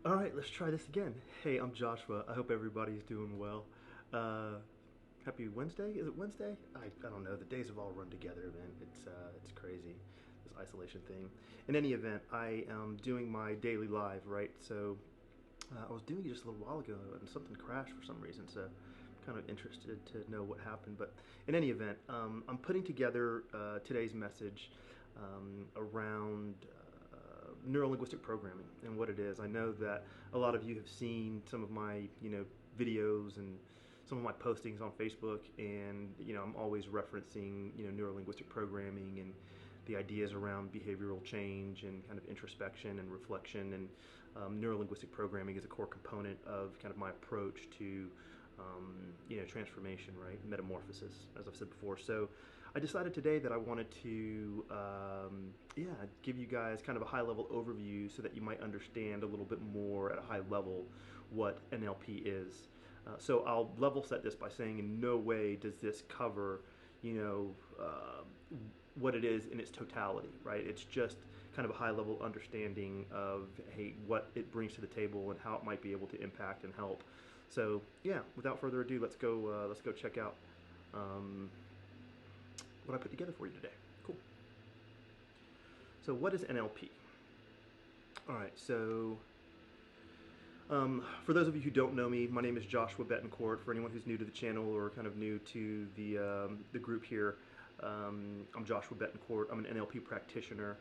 All right, let's try this again. Hey, I'm Joshua. I hope everybody's doing well. Uh, Happy Wednesday? Is it Wednesday? I don't know. The days have all run together, man. It's crazy, this isolation thing. In any event, I am doing my daily live, right? So I was doing it just a little while ago, and something crashed for some reason. So I'm kind of interested to know what happened. But in any event, I'm putting together today's message around neurolinguistic programming and what it is. I know that a lot of you have seen some of my videos and some of my postings on Facebook, and I'm always referencing neurolinguistic programming and the ideas around behavioral change and kind of introspection and reflection, and neurolinguistic programming is a core component of kind of my approach to transformation, right? Metamorphosis, as I've said before. So I decided today that I wanted to, give you guys kind of a high level overview so that you might understand a little bit more at a high level what NLP is. So I'll level set this by saying in no way does this cover, you know, what it is in its totality, right? It's just kind of a high level understanding of, hey, what it brings to the table and how it might be able to impact and help. So yeah, without further ado, let's go check out um, what I put together for you today. Cool. So what is NLP? All right. So for those of you who don't know me, my name is Joshua Betancourt. For anyone who's new to the channel or kind of new to the group here, I'm Joshua Betancourt. I'm an NLP practitioner.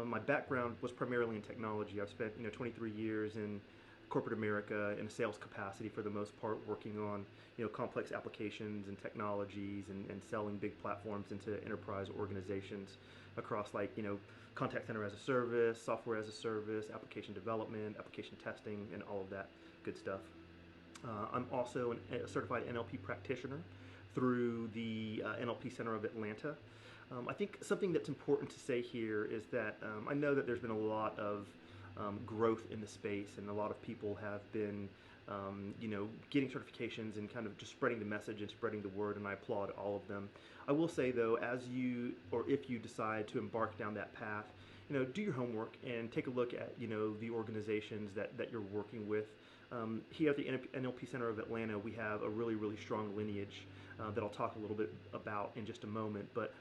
My background was primarily in technology. I've spent 23 years in corporate America in a sales capacity for the most part, working on complex applications and technologies and selling big platforms into enterprise organizations across contact center as a service, software as a service, application development, application testing, and all of that good stuff. I'm also a certified NLP practitioner through the NLP Center of Atlanta. I think something that's important to say here is that I know that there's been a lot of growth in the space, and a lot of people have been, getting certifications and kind of just spreading the message and spreading the word, and I applaud all of them. I will say though, as you or if you decide to embark down that path, do your homework and take a look at the organizations that you're working with. Here at the NLP Center of Atlanta, we have a really strong lineage that I'll talk a little bit about in just a moment. But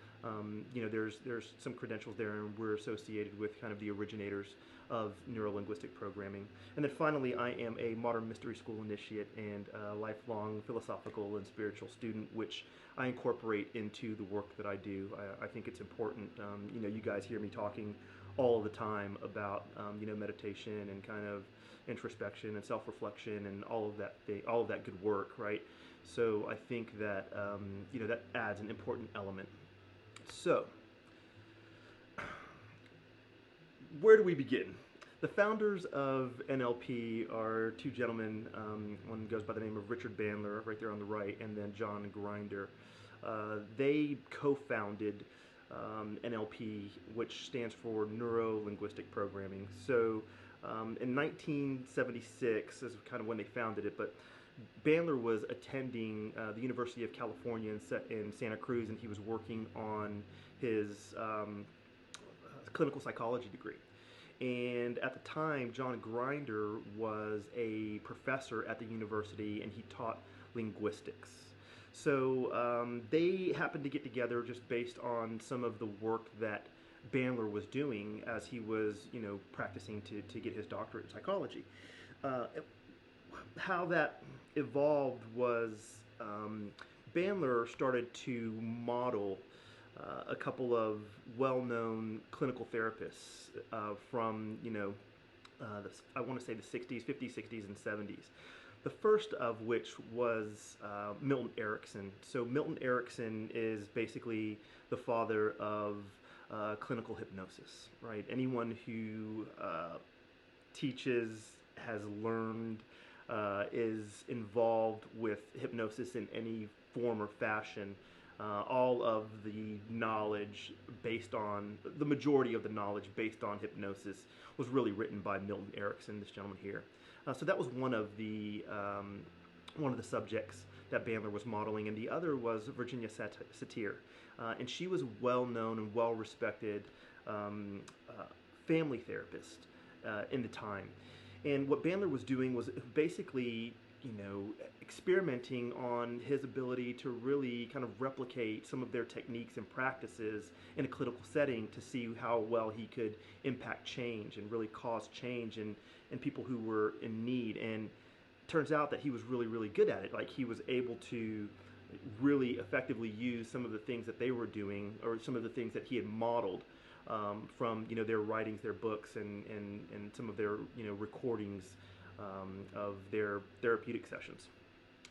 there's some credentials there, and we're associated with kind of the originators of neurolinguistic programming. And then finally, I am a modern mystery school initiate and a lifelong philosophical and spiritual student, which I incorporate into the work that I do. I think it's important. You guys hear me talking all the time about meditation and kind of introspection and self-reflection and all of that good work, right? So I think that that adds an important element. So where do we begin? The founders of NLP are two gentlemen. One goes by the name of Richard Bandler, right there on the right, and then John Grinder. They co-founded NLP, which stands for Neuro Linguistic Programming. So in 1976 is kind of when they founded it, but Bandler was attending the University of California in Santa Cruz, and he was working on his clinical psychology degree. And at the time, John Grinder was a professor at the university, and he taught linguistics. So they happened to get together just based on some of the work that Bandler was doing as he was, practicing to get his doctorate in psychology. How that evolved was Bandler started to model a couple of well-known clinical therapists from, I want to say the 60s, 50s, 60s, and 70s. The first of which was Milton Erickson. So Milton Erickson is basically the father of clinical hypnosis, right? Anyone who teaches, has learned, is involved with hypnosis in any form or fashion. All of the knowledge based on, the majority of the knowledge based on hypnosis was really written by Milton Erickson, this gentleman here. So that was one of the subjects that Bandler was modeling, and the other was Virginia Satir. And she was well known and well respected family therapist in the time. And what Bandler was doing was basically, you know, experimenting on his ability to really kind of replicate some of their techniques and practices in a clinical setting to see how well he could impact change and really cause change in people who were in need. And turns out that he was really, really good at it. Like, he was able to really effectively use some of the things that they were doing, or some of the things that he had modeled from, you know, their writings, their books, and some of their, you know, recordings of their therapeutic sessions.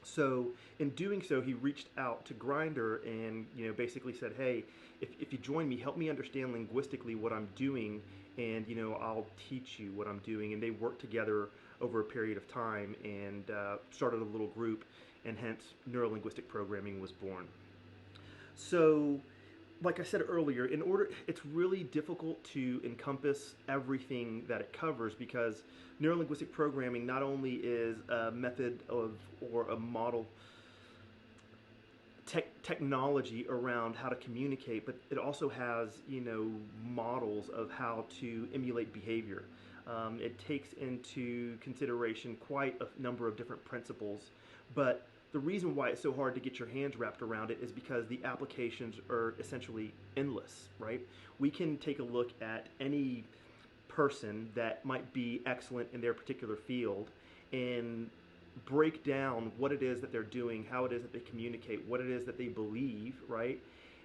So in doing so, he reached out to Grindr and, you know, basically said, hey, if you join me, help me understand linguistically what I'm doing, and, you know, I'll teach you what I'm doing. And they worked together over a period of time and started a little group, and hence neurolinguistic programming was born. So, like I said earlier, it's really difficult to encompass everything that it covers, because neurolinguistic programming not only is a method of, or a model technology around how to communicate, but it also has, you know, models of how to emulate behavior. It takes into consideration quite a number of different principles, but the reason why it's so hard to get your hands wrapped around it is because the applications are essentially endless, right? We can take a look at any person that might be excellent in their particular field and break down what it is that they're doing, how it is that they communicate, what it is that they believe, right?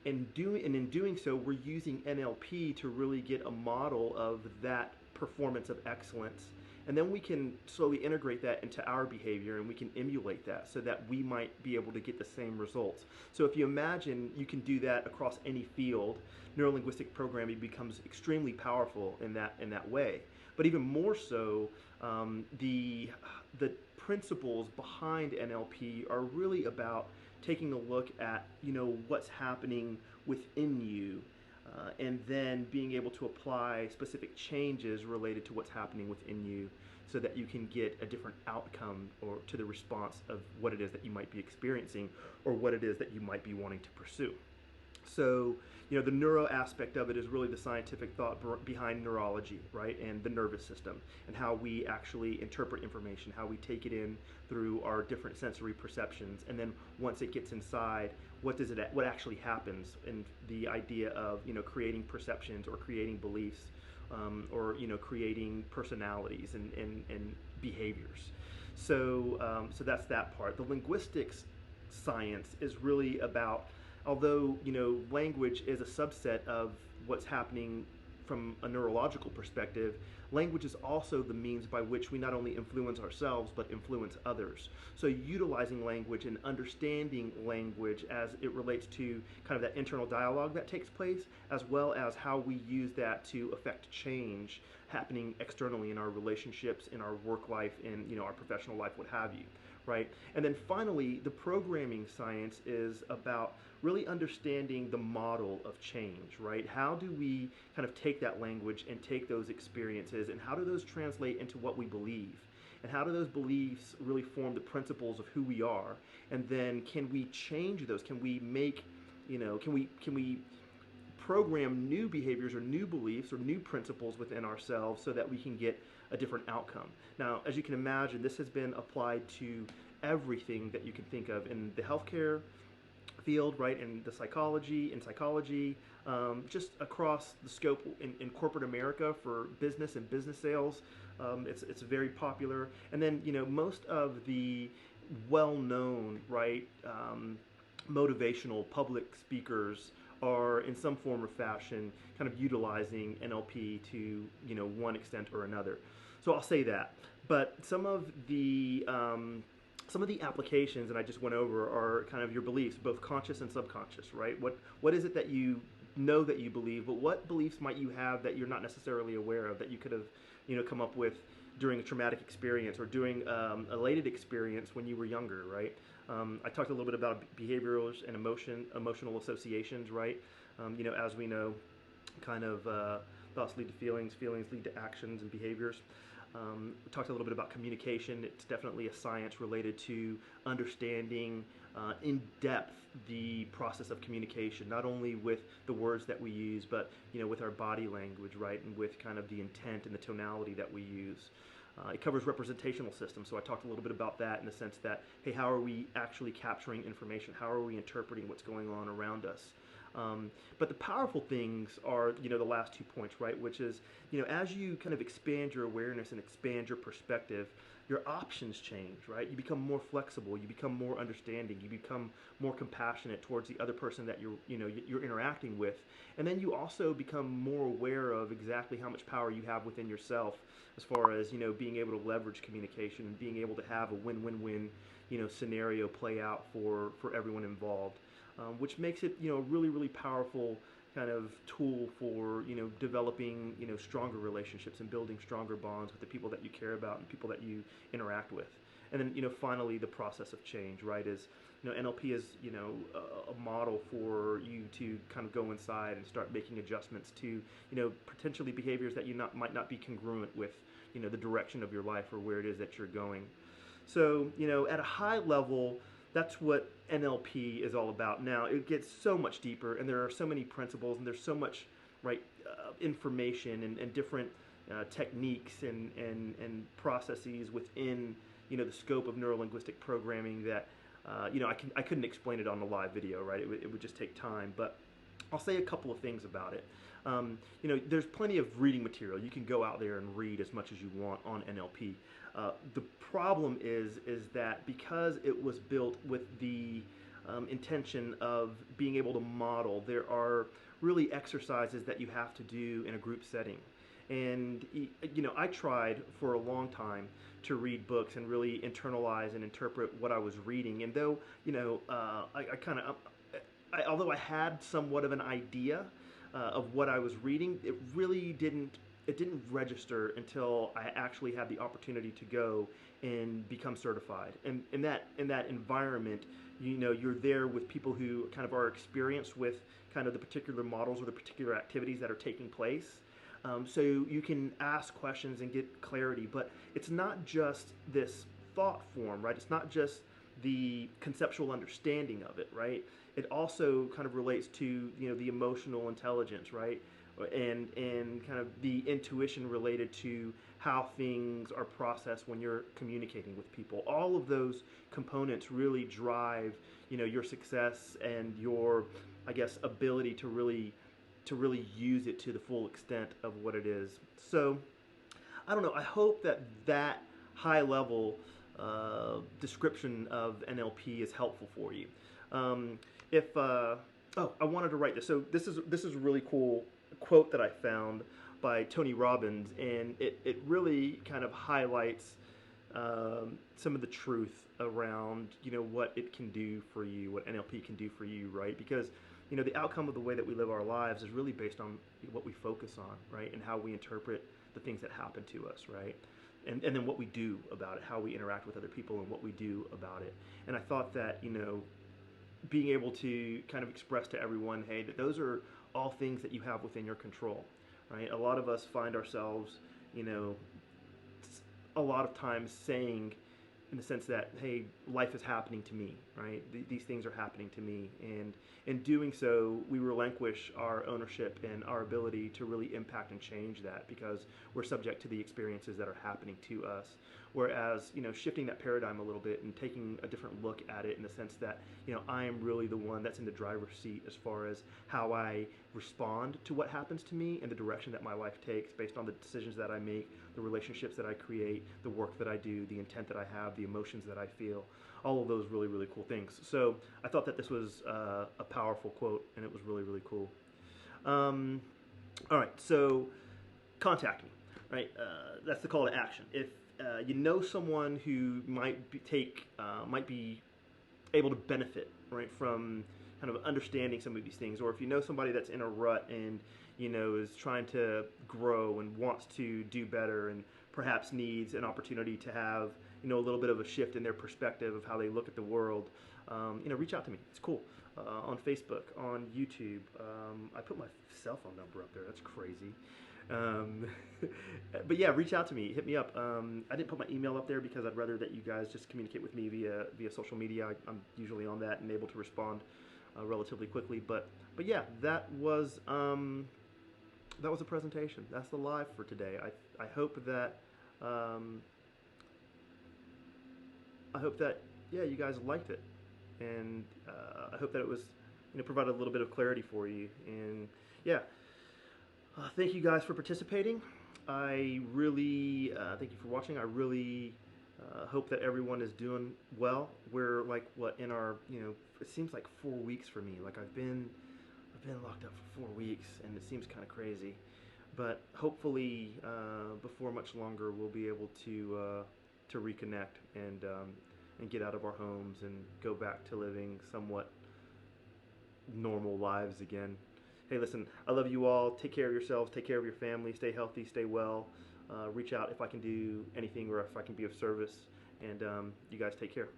And in doing so, we're using NLP to really get a model of that performance of excellence. And then we can slowly integrate that into our behavior, and we can emulate that so that we might be able to get the same results. So if you imagine you can do that across any field, neurolinguistic programming becomes extremely powerful in that way. But even more so, the principles behind NLP are really about taking a look at, you know, what's happening within you, and then being able to apply specific changes related to what's happening within you, so that you can get a different outcome, or to the response of what it is that you might be experiencing, or what it is that you might be wanting to pursue. So, you know, the neuro aspect of it is really the scientific thought behind neurology, right? And the nervous system, and how we actually interpret information, how we take it in through our different sensory perceptions. And then once it gets inside, what actually happens, and the idea of, you know, creating perceptions, or creating beliefs, or, you know, creating personalities and behaviors. So that's that part. The linguistics science is really about, although, you know, language is a subset of what's happening from a neurological perspective, language is also the means by which we not only influence ourselves but influence others. So utilizing language and understanding language as it relates to kind of that internal dialogue that takes place, as well as how we use that to affect change happening externally in our relationships, in our work life, in, you know, our professional life, what have you. Right? And then finally, the programming science is about really understanding the model of change, right? How do we kind of take that language and take those experiences, and how do those translate into what we believe? And how do those beliefs really form the principles of who we are? And then can we change those? Can we make, you know, can we program new behaviors, or new beliefs, or new principles within ourselves, so that we can get a different outcome? Now, as you can imagine, this has been applied to everything that you can think of in the healthcare field, right, in psychology, just across the scope in corporate America for business and business sales. It's very popular. And then, you know, most of the well-known, right, motivational public speakers are in some form or fashion kind of utilizing NLP to, you know, one extent or another. So I'll say that. But some of the applications that I just went over are kind of your beliefs, both conscious and subconscious, right? What is it that you know that you believe, but what beliefs might you have that you're not necessarily aware of, that you could have, you know, come up with during a traumatic experience, or during a elated experience when you were younger, right? I talked a little bit about behaviorals and emotional associations, right? You know, as we know, kind of thoughts lead to feelings, feelings lead to actions and behaviors. We talked a little bit about communication. It's definitely a science related to understanding in depth the process of communication, not only with the words that we use, but, you know, with our body language, right, and with kind of the intent and the tonality that we use. It covers representational systems, so I talked a little bit about that in the sense that, hey, how are we actually capturing information? How are we interpreting what's going on around us? But the powerful things are, the last 2 points, right? Which is, as you kind of expand your awareness and expand your perspective, your options change, right? You become more flexible, you become more understanding, you become more compassionate towards the other person that you're interacting with, and then you also become more aware of exactly how much power you have within yourself, as far as being able to leverage communication and being able to have a win-win-win scenario play out for everyone involved. Which makes it a really, really powerful kind of tool for developing stronger relationships and building stronger bonds with the people that you care about and people that you interact with. And then finally, the process of change, right? Is NLP is a model for you to kind of go inside and start making adjustments to potentially behaviors that might not be congruent with the direction of your life or where it is that you're going. So at a high level, that's what NLP is all about. Now, it gets so much deeper, and there are so many principles, and there's so much information and different techniques and processes within the scope of neurolinguistic programming that I couldn't explain it on the live video, right? It would just take time, but I'll say a couple of things about it. There's plenty of reading material. You can go out there and read as much as you want on NLP. The problem is that because it was built with the intention of being able to model, there are really exercises that you have to do in a group setting. And I tried for a long time to read books and really internalize and interpret what I was reading. And though although I had somewhat of an idea of what I was reading, it really didn't register until I actually had the opportunity to go and become certified. And in that environment, you're there with people who kind of are experienced with kind of the particular models or the particular activities that are taking place. So you can ask questions and get clarity, but it's not just this thought form, right? It's not just the conceptual understanding of it, right? It also kind of relates to the emotional intelligence, right? And kind of the intuition related to how things are processed when you're communicating with people. All of those components really drive your success and your, I guess, ability to really use it to the full extent of what it is. So I don't know, I hope that high level description of NLP is helpful for you. I wanted to write this. So this is a really cool quote that I found by Tony Robbins, and it really kind of highlights some of the truth around what it can do for you, what NLP can do for you, right? Because the outcome of the way that we live our lives is really based on what we focus on, right, and how we interpret the things that happen to us, right? And then what we do about it, how we interact with other people and what we do about it. And I thought that, being able to kind of express to everyone, hey, that those are all things that you have within your control, right? A lot of us find ourselves, a lot of times saying, in the sense that, hey, life is happening to me, right? These things are happening to me. And in doing so, we relinquish our ownership and our ability to really impact and change that because we're subject to the experiences that are happening to us. Whereas, shifting that paradigm a little bit and taking a different look at it in the sense that, I am really the one that's in the driver's seat as far as how I respond to what happens to me and the direction that my life takes based on the decisions that I make, the relationships that I create, the work that I do, the intent that I have, the emotions that I feel, all of those really, really cool things. So I thought that this was a powerful quote, and it was really, really cool. All right, so contact me, right? That's the call to action. If you know someone who might be able to benefit, right, from kind of understanding some of these things, or if you know somebody that's in a rut and is trying to grow and wants to do better and perhaps needs an opportunity to have a little bit of a shift in their perspective of how they look at the world, reach out to me. It's cool. On Facebook, on YouTube. I put my cell phone number up there. That's crazy. But yeah, reach out to me. Hit me up. I didn't put my email up there because I'd rather that you guys just communicate with me via social media. I'm usually on that and able to respond relatively quickly. But yeah, that was a presentation. That's the live for today. I hope that Um, I hope that, yeah, you guys liked it, and I hope that it was, provided a little bit of clarity for you. And yeah, thank you guys for participating. I really thank you for watching. I really hope that everyone is doing well. We're like what in our it seems like 4 weeks for me. Like I've been locked up for 4 weeks, and it seems kind of crazy. But hopefully, before much longer, we'll be able to reconnect and get out of our homes and go back to living somewhat normal lives again. Hey, listen, I love you all. Take care of yourselves. Take care of your family. Stay healthy. Stay well. Reach out if I can do anything or if I can be of service. And you guys take care.